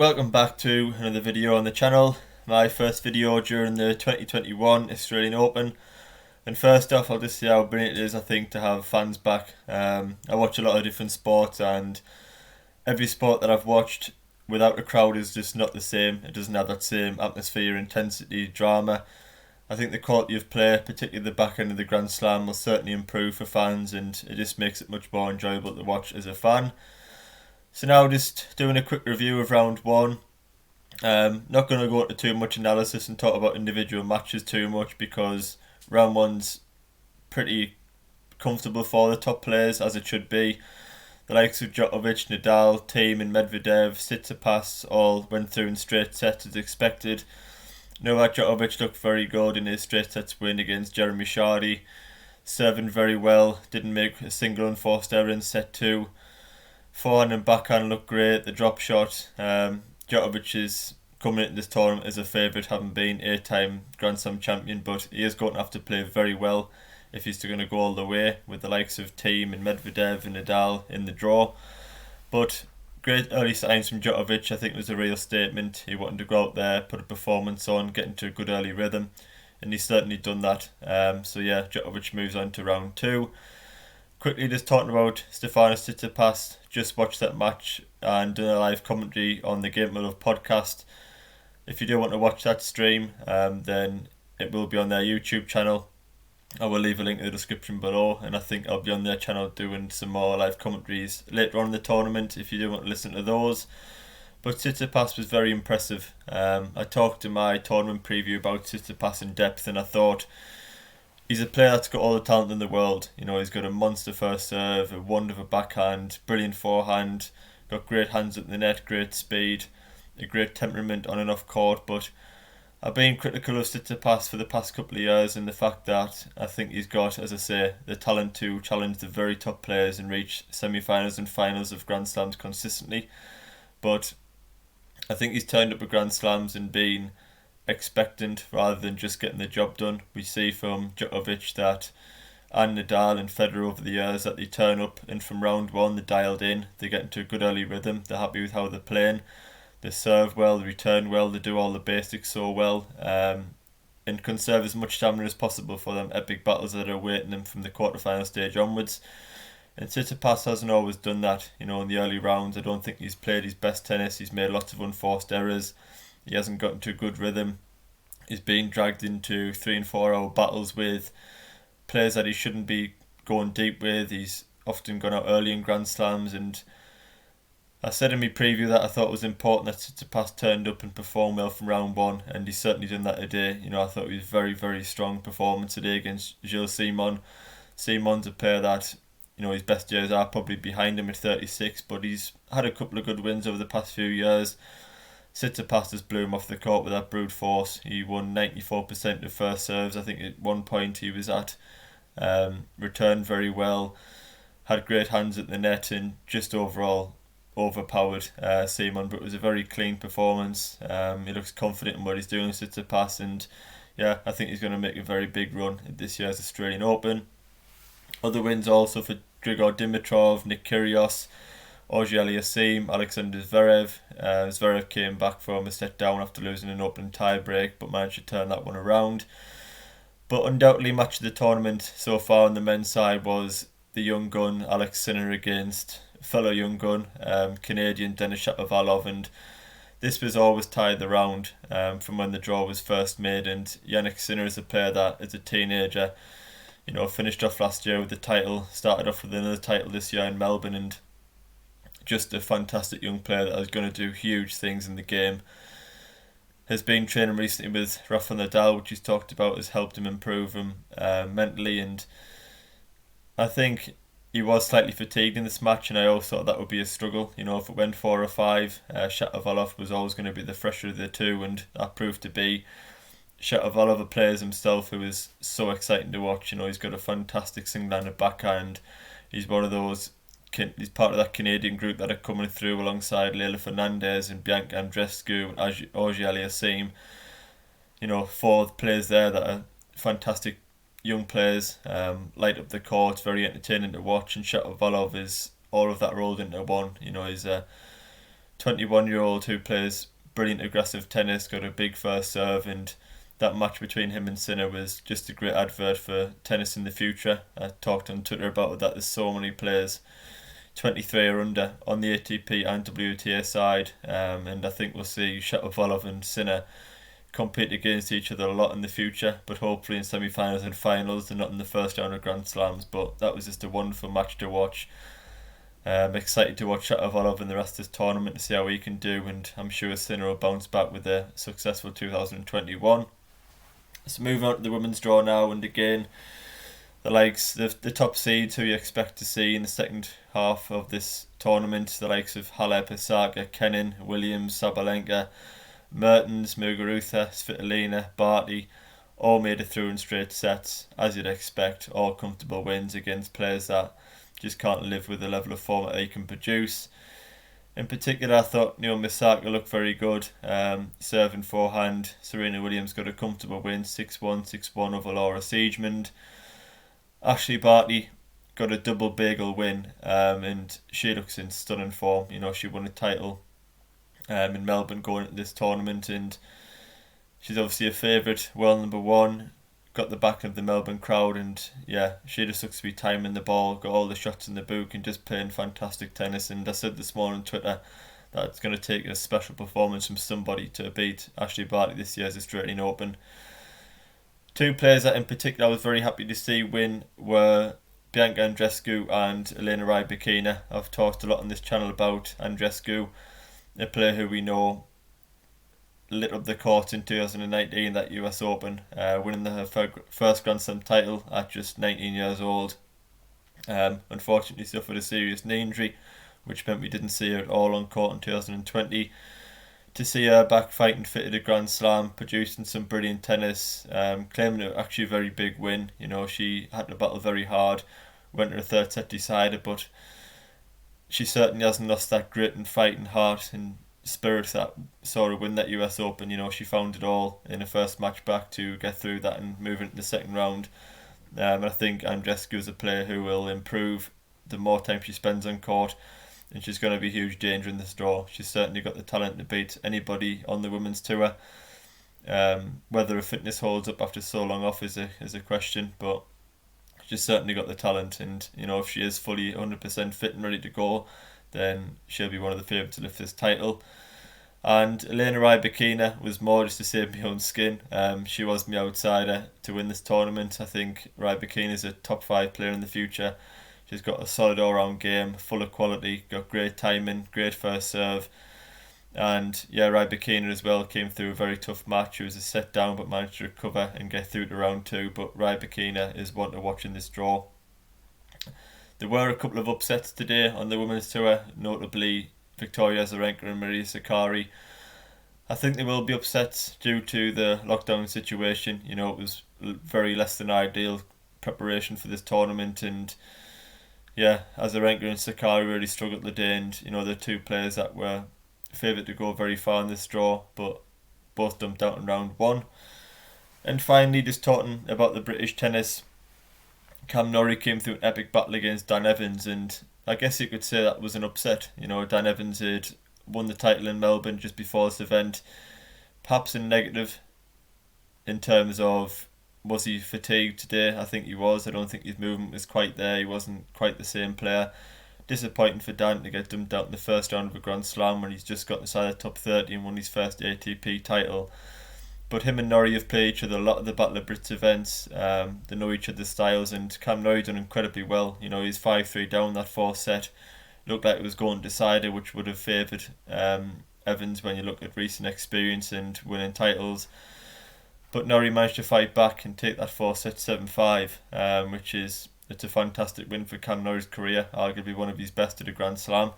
Welcome back to another video on the channel. My first video during the 2021 Australian Open. And first off, I'll just say how brilliant it is, I think, to have fans back. I watch a lot of different sports, and every sport that I've watched without a crowd is just not the same. It doesn't have that same atmosphere, intensity, drama. I think the quality of play, particularly the back end of the Grand Slam, will certainly improve for fans, and it just makes it much more enjoyable to watch as a fan. So now just doing a quick review of round one. Not going to go into too much analysis and talk about individual matches too much, because round one's pretty comfortable for the top players, as it should be. The likes of Djokovic, Nadal, Thiem and Medvedev, Tsitsipas all went through in straight sets as expected. Novak Djokovic looked very good in his straight sets win against Jeremy Chardy, serving very well, didn't make a single unforced error in set two. Forehand and backhand look great. The drop shot. Djokovic is coming into this tournament as a favourite, having been 8-time Grand Slam champion, but he is going to have to play very well if he's going to go all the way, with the likes of Thiem and Medvedev and Nadal in the draw. But great early signs from Djokovic. I think it was a real statement. He wanted to go out there, put a performance on, get into a good early rhythm, and he's certainly done that. Djokovic moves on to round two. Quickly just talking about Stefanos Tsitsipas, just watched that match and done a live commentary on the Game of Love podcast. If you do want to watch that stream, then it will be on their YouTube channel. I will leave a link in the description below, and I think I'll be on their channel doing some more live commentaries later on in the tournament if you do want to listen to those. But Tsitsipas was very impressive. I talked in my tournament preview about Tsitsipas in depth, and I thought he's a player that's got all the talent in the world. You know, he's got a monster first serve, a wonder of a backhand, brilliant forehand, got great hands at the net, great speed, a great temperament on and off court. But I've been critical of Tsitsipas for the past couple of years, and the fact that I think he's got, as I say, the talent to challenge the very top players and reach semi-finals and finals of Grand Slams consistently. But I think he's turned up at Grand Slams and been expectant rather than just getting the job done. We see from Djokovic that, and Nadal and Federer over the years, that they turn up and from round one they're dialed in, they get into a good early rhythm, they're happy with how they're playing, they serve well, they return well, they do all the basics so well, and conserve as much stamina as possible for them epic battles that are awaiting them from the quarterfinal stage onwards. And Tsitsipas hasn't always done that. You know, in the early rounds I don't think he's played his best tennis, he's made lots of unforced errors. He hasn't got into a good rhythm. He's been dragged into 3 and 4 hour battles with players that he shouldn't be going deep with. He's often gone out early in Grand Slams, and I said in my preview that I thought it was important that Tsitsipas turned up and performed well from round one, and he's certainly done that today. You know, I thought it was very, very strong performance today against Gilles Simon. Simon's a player that, you know, his best years are probably behind him at 36, but he's had a couple of good wins over the past few years. Tsitsipas just blew him off the court with that brute force. He won 94% of first serves. I think at one point he was at. Returned very well, had great hands at the net, and just overall overpowered Simon. But it was a very clean performance. He looks confident in what he's doing, Tsitsipas, and yeah, I think he's going to make a very big run at this year's Australian Open. Other wins also for Grigor Dimitrov, Nick Kyrgios, Auger-Aliassime, Alexander Zverev. Zverev came back from a set down after losing an opening tie break, but managed to turn that one around. But undoubtedly, match of the tournament so far on the men's side was the young gun Alex Sinner against fellow young gun Canadian Denis Shapovalov, and this was always tied the round from when the draw was first made. And Yannick Sinner is a player that, as a teenager, you know, finished off last year with the title, started off with another title this year in Melbourne, and just a fantastic young player that is going to do huge things in the game. Has been training recently with Rafa Nadal, which he's talked about has helped him improve him mentally, and I think he was slightly fatigued in this match, and I also thought that would be a struggle. You know, if it went 4 or 5, Shapovalov was always going to be the fresher of the two, and that proved to be. Shapovalov, a player himself who is so exciting to watch. You know, he's got a fantastic single-handed backhand. He's one of those. He's part of that Canadian group that are coming through alongside Leila Fernandez and Bianca Andreescu and Auger-Aliassime. You know, 4 players there that are fantastic young players, light up the court, very entertaining to watch, and Shapovalov is all of that rolled into one. You know, he's a 21-year-old who plays brilliant aggressive tennis, got a big first serve, and that match between him and Sinner was just a great advert for tennis in the future. I talked on Twitter about that. There's so many players 23 or under on the ATP and WTA side, and I think we'll see Shapovalov and Sinner compete against each other a lot in the future, but hopefully in semi-finals and finals and not in the first round of Grand Slams. But that was just a wonderful match to watch. I'm excited to watch Shapovalov in the rest of this tournament to see how he can do, and I'm sure Sinner will bounce back with a successful 2021. So moving on to the women's draw now, and again, the top seeds who you expect to see in the second half of this tournament, the likes of Halep, Osaka, Kenin, Williams, Sabalenka, Mertens, Muguruza, Svitolina, Barty, all made it through in straight sets, as you'd expect, all comfortable wins against players that just can't live with the level of form that they can produce. In particular, I thought Naomi Osaka looked very good, serving forehand. Serena Williams got a comfortable win, 6-1, 6-1 over Laura Siegemund. Ashley Barty got a double bagel win, and she looks in stunning form. She won a title in Melbourne going into this tournament, and she's obviously a favourite, world number one. Got the back of the Melbourne crowd, and yeah, she just looks to be timing the ball, got all the shots in the book, and just playing fantastic tennis. And I said this morning on Twitter that it's going to take a special performance from somebody to beat Ashley Barty this year's Australian Open. Two players that in particular I was very happy to see win were Bianca Andreescu and Elena Rybakina. I've talked a lot on this channel about Andreescu, a player who we know lit up the court in 2019, that US Open, winning her first Grand Slam title at just 19 years old. Unfortunately suffered a serious knee injury, which meant we didn't see her at all on court in 2020. To see her back fighting fit at a Grand Slam, producing some brilliant tennis, claiming it actually a very big win. She had to battle very hard, went to a third set decider, but she certainly hasn't lost that grit and fighting heart and spirit that saw her win that US Open. She found it all in her first match back to get through that and move into the second round. I think Andreescu is a player who will improve the more time she spends on court, and she's going to be a huge danger in this draw. She's certainly got the talent to beat anybody on the women's tour. Whether her fitness holds up after so long off is a question, but she's certainly got the talent, and if she is fully 100% fit and ready to go, then she'll be one of the favourites to lift this title. And Elena Rybakina was more just to save my own skin. She was my outsider to win this tournament. I think Rybakina is a top 5 player in the future. She's got a solid all-round game, full of quality, got great timing, great first serve. And yeah, Rybakina as well came through a very tough match. It was a set down but managed to recover and get through to round 2. But Rybakina is one to watch in this draw. There were a couple of upsets today on the women's tour, notably Victoria Azarenka and Maria Sakkari. I think there will be upsets due to the lockdown situation. It was very less than ideal preparation for this tournament, and yeah, Azarenka and Sakkari really struggled today, and they're two players that were favoured to go very far in this draw, but both dumped out in round 1. And finally, just talking about the British tennis, Cam Norrie came through an epic battle against Dan Evans, and I guess you could say that was an upset. Dan Evans had won the title in Melbourne just before this event. Perhaps in negative in terms of, was he fatigued today? I think he was. I don't think his movement was quite there. He wasn't quite the same player. Disappointing for Dan to get dumped out in the first round of a Grand Slam when he's just got inside the top 30 and won his first ATP title. But him and Norrie have played each other a lot of the Battle of Brits events. They know each other's styles, and Cam Norrie done incredibly well. He's 5-3 down that fourth set. Looked like it was going decider, which would have favoured Evans when you look at recent experience and winning titles. But Norrie managed to fight back and take that fourth set 7-5, which is a fantastic win for Cam Norrie's career, arguably one of his best at a Grand Slam.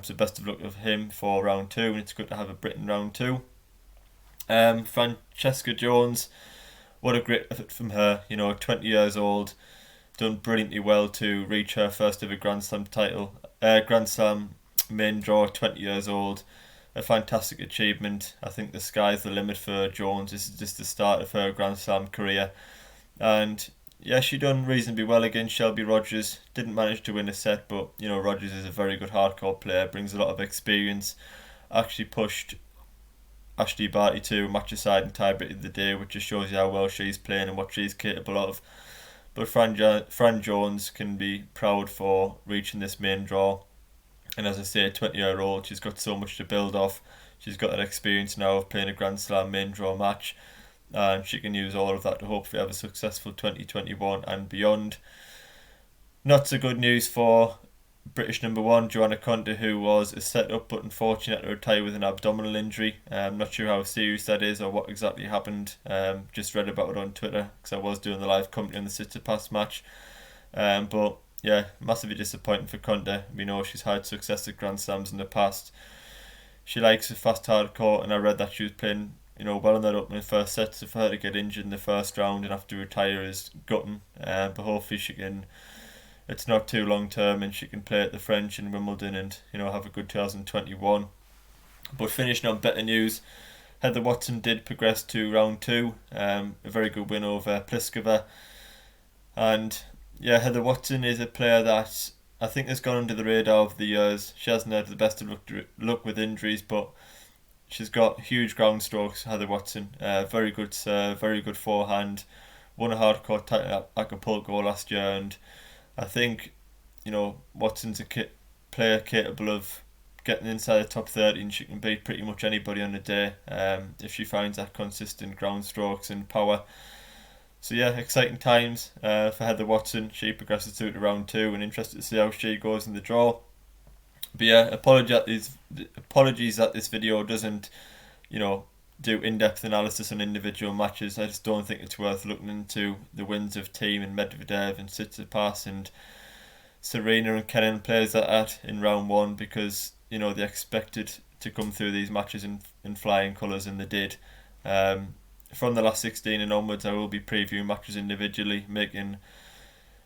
So best of luck to him for round 2, and it's good to have a Brit in round 2. Francesca Jones, what a great effort from her. 20 years old, done brilliantly well to reach her first ever Grand Slam title. Grand Slam main draw, 20 years old. A fantastic achievement. I think the sky's the limit for Jones. This is just the start of her Grand Slam career. And yeah, she done reasonably well against Shelby Rogers. Didn't manage to win a set, but Rogers is a very good hardcore player, brings a lot of experience. Actually pushed Ashley Barty to match aside and tiebreak of the day, which just shows you how well she's playing and what she's capable of. But Fran Jones can be proud for reaching this main draw. And as I say, 20-year-old, she's got so much to build off. She's got that experience now of playing a Grand Slam main draw match, and she can use all of that to hopefully have a successful 2021 and beyond. Not so good news for British number one, Joanna Konta, who was a set-up but unfortunately had to retire with an abdominal injury. I'm not sure how serious that is or what exactly happened. Just read about it on Twitter because I was doing the live commentary on the Tsitsipas match. But yeah, massively disappointing for Konta. We know she's had success at Grand Slams in the past. She likes a fast hard court, and I read that she was playing well in that opening first set, so for her to get injured in the first round and have to retire is gutting. But hopefully she can. It's not too long term, and she can play at the French and Wimbledon and have a good 2021. But finishing on better news, Heather Watson did progress to round two. A very good win over Pliskova, and yeah, Heather Watson is a player that I think has gone under the radar over the years. She hasn't had the best of luck with injuries, but she's got huge ground strokes, Heather Watson. Very good serve, very good forehand. Won a hardcourt title at Acapulco last year, and I think Watson's a player capable of getting inside the top 30, and she can beat pretty much anybody on the day if she finds that consistent ground strokes and power. So yeah, exciting times for Heather Watson. She progresses through to round two, and interested to see how she goes in the draw. But yeah, apologies that this video doesn't, do in-depth analysis on individual matches. I just don't think it's worth looking into the wins of Thiem and Medvedev and Tsitsipas and Serena and Kenin players that at in round one, because they expected to come through these matches in flying colours, and they did. From the last 16 and onwards, I will be previewing matches individually,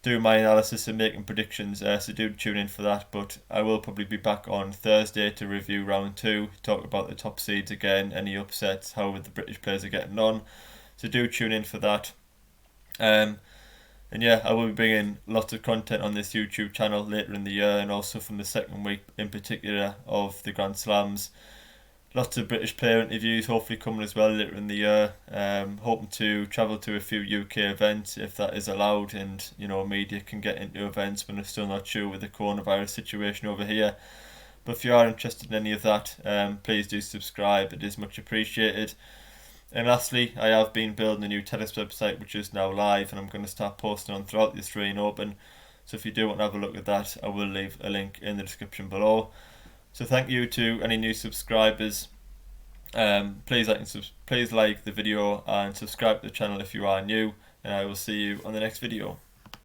doing my analysis and making predictions, so do tune in for that. But I will probably be back on Thursday to review round two, talk about the top seeds again, any upsets, how the British players are getting on, so do tune in for that. And yeah, I will be bringing lots of content on this YouTube channel later in the year, and also from the second week in particular of the Grand Slams. Lots of British player interviews hopefully coming as well later in the year. Hoping to travel to a few UK events if that is allowed, and media can get into events when they're still not sure with the coronavirus situation over here. But if you are interested in any of that, please do subscribe. It is much appreciated. And lastly, I have been building a new tennis website which is now live, and I'm going to start posting on throughout the Australian Open. So if you do want to have a look at that, I will leave a link in the description below. So thank you to any new subscribers. Please like the video and subscribe to the channel if you are new, and I will see you on the next video.